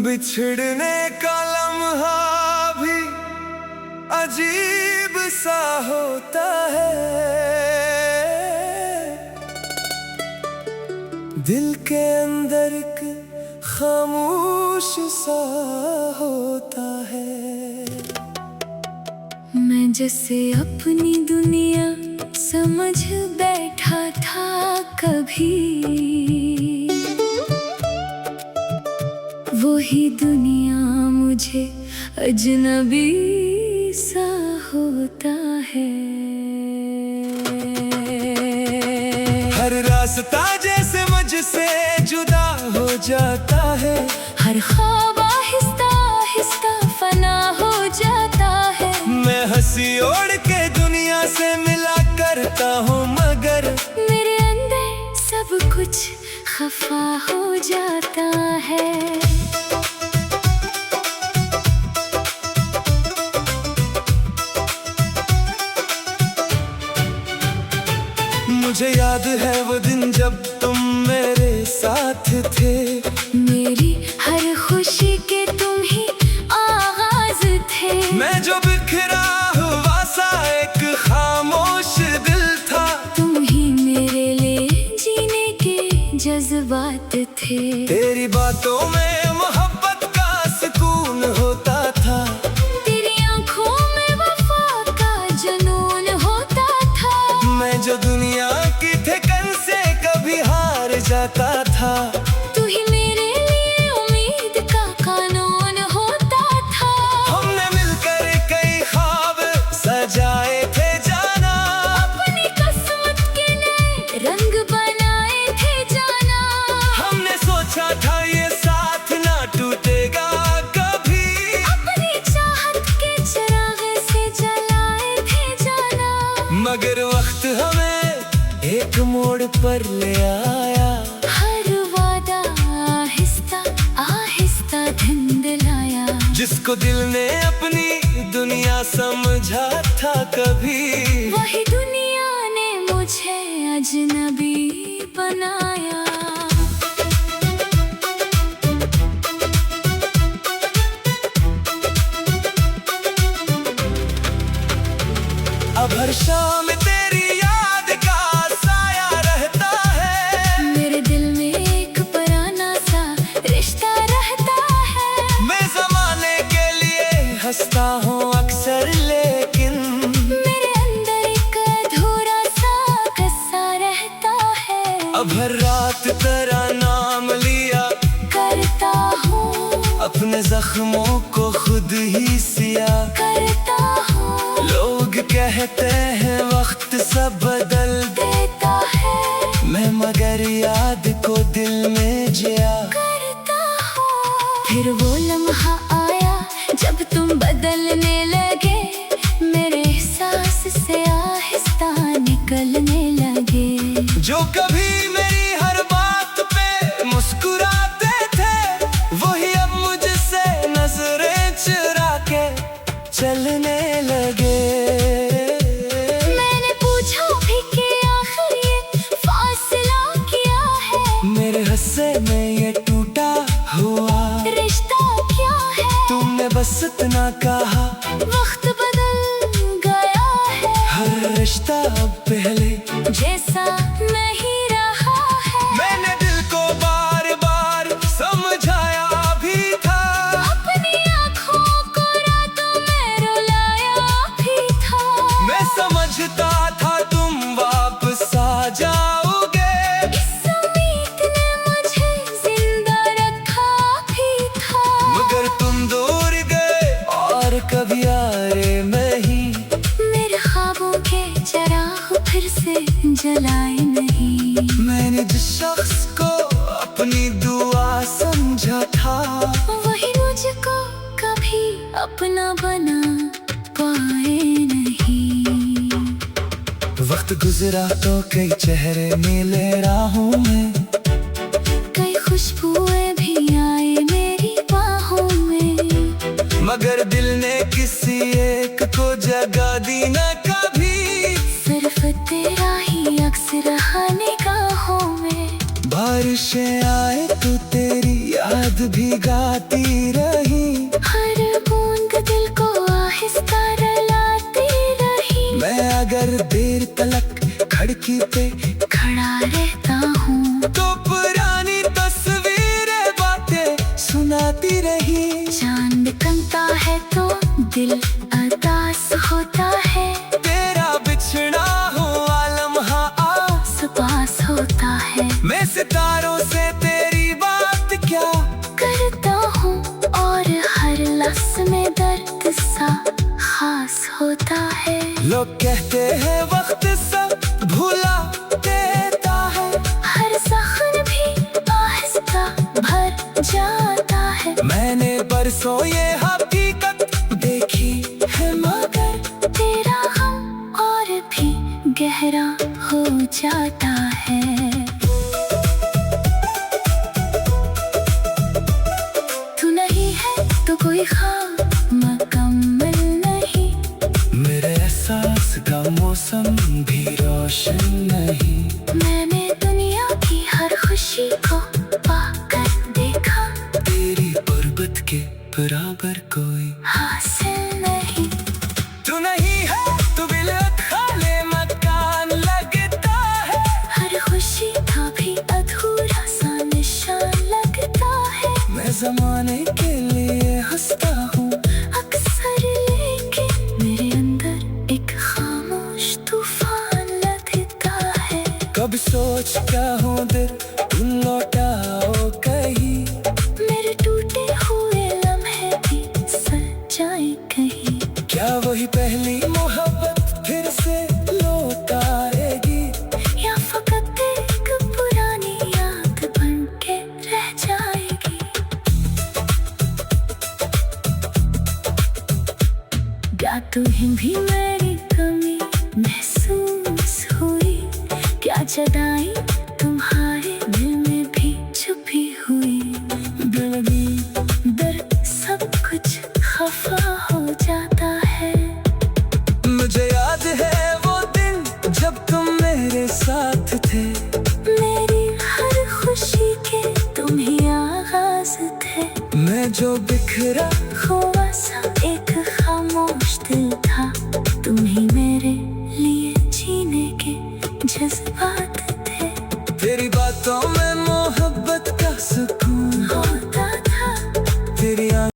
बिछड़ने का लम्हा भी अजीब सा होता है, दिल के अंदर एक खामोश सा होता है। मैं जैसे अपनी दुनिया समझ बैठा था कभी, वही दुनिया मुझे अजनबी सा होता है। हर रास्ता जैसे मुझसे जुदा हो जाता है, हर ख्वाब आहिस्ता आहिस्ता फना हो जाता है। मैं हंसी ओढ़ के दुनिया से मिला करता हूँ, मगर मेरे अंदर सब कुछ खफा हो जाता है। मुझे याद है वो दिन जब तुम मेरे साथ थे, मेरी हर खुशी के तुम ही आगाज थे। मैं जो बिखरा हुआ सा एक खामोश दिल था, तुम ही मेरे लिए जीने के जज्बात थे। तेरी बातों में मोहब्बत का सुकून होता था, तेरी आंखों में वफा का जुनून होता था। मैं जो दुनिया की ठिकन से कभी हार जाता था, तू ही मेरे लिए उम्मीद का कानून होता था। हमने मिलकर कई ख्वाब सजाए थे जाना, अपनी किस्मत के नए रंग बनाए थे जाना। हमने सोचा था ये साथ ना टूटेगा कभी, अपनी चाहत के चिराग से जलाए थे जाना। मगर वक्त हमें एक मोड़ पर ले आया, हर वादा आहिस्ता आहिस्ता धुंधलाया। जिसको दिल ने अपनी दुनिया समझा था कभी, वही दुनिया ने मुझे अजनबी बनाया। अब हर शाम तेरी याद का साया रहता है, मेरे दिल में एक पुराना सा रिश्ता रहता है। मैं ज़माने के लिए हंसता हूँ अक्सर, लेकिन मेरे अंदर एक अधूरा सा किस्सा रहता है। अब हर रात तेरा नाम लिया करता हूँ, अपने जख्मों को खुद ही सिया करता हूँ। लोग कहते हैं वक्त सब बदल देता है, मैं मगर याद को दिल में जिया करता हूँ। फिर वो लम्हा आया जब तुम बदलने लगे, मेरे एहसास से आहिस्ता निकलने लगे। जो कभी मेरी हर बात पे मुस्कुराते थे, वही अब मुझसे नजरें चुरा के चलने लगे। मैंने पूछा भी कि आखिर ये फासला क्या है, मेरे हिस्से में ये टूटा हुआ रिश्ता क्या है। तुमने बस इतना कहा, वक्त बदल गया है, हर रिश्ता अब पहले जैसा नहीं रहा है। मैंने दिल को बार बार समझाया भी था, अपनी आँखों को रातों में रुलाया भी था। मैं समझता था तुम वापस आ जाओगे, इस उम्मीद ने मुझे जिंदा रखा भी था। मगर तुम दूर गए और कभी आए नहीं, मेरे ख्वाबों के चिराग फिर से जलाए नहीं। मैंने जिस शख्स को अपनी दुआ समझा था, वही मुझको कभी अपना बना पाए नहीं। वक्त गुजरा तो कई चेहरे मिले राहों में, कई खुशबुएं भी आए मेरी बाहों में। मगर दिल ने किसी एक को जगह दी न कभी, सिर्फ तेरा ही अक्स रहा निगाहों में। बारिशें आए तो तेरी याद भी गाती रही, हर बूंद दिल को आहिस्ता रुलाती रही। मैं अगर देर तलक खिड़की पे खड़ा रहता हूँ तो पुरानी तस्वीरें बातें सुनाती रही। चांद कमता है तो दिल उदास होता है, तेरा बिछड़ा हुआ लम्हा आस पास होता है। मैं सितारों से तेरी बात क्या करता हूँ और हर लफ्ज़ में दर्द सा खास होता है। लोग कहते हैं वक्त सब भुला देता है, हर जख्म भी आहिस्ता भर जाता है। मैंने बरसों ये हकीकत देखी है मगर तेरा गम और भी गहरा हो जाता है। तू नहीं है तो कोई ख्वाब मुकम्मल नहीं, मेरे एहसास का मौसम भी रोशन नहीं। मैंने दुनिया की हर खुशी को पाकर देखा, तेरी गुर्बत के बराबर कोई हासिल नहीं। तू नहीं है तू बिल खाले मकान लगता है, हर खुशी का भी अधूरा सा निशान लगता है। मैं जमाने के लिए हंसता हूँ अक्सर लेकिन मेरे अंदर एक खामोश तूफान लगता है। कब सोच क्या हूँ दिल तुम लौटाओ कहीं, मेरे टूटे हुए लम्हे भी सजाए कहीं। क्या वही पहली मोहब्बत फिर से लौट आएगी, या फकत एक पुरानी याद बन के रह जाएगी। क्या तुम्हें भी मेरी कमी महसूस हुई, क्या जदाई तुम्हारे दिल में भी छुपी हुई। दर्द सब कुछ खफा हो जाता है। मुझे याद है वो दिन जब तुम मेरे साथ थे, मेरी हर खुशी के तुम ही आगाज थे। मैं जो बिखरा हुआ सा एक खामोश दिल था, तुम ही मेरे लिए जीने के जज्बात थे। तेरी बातों में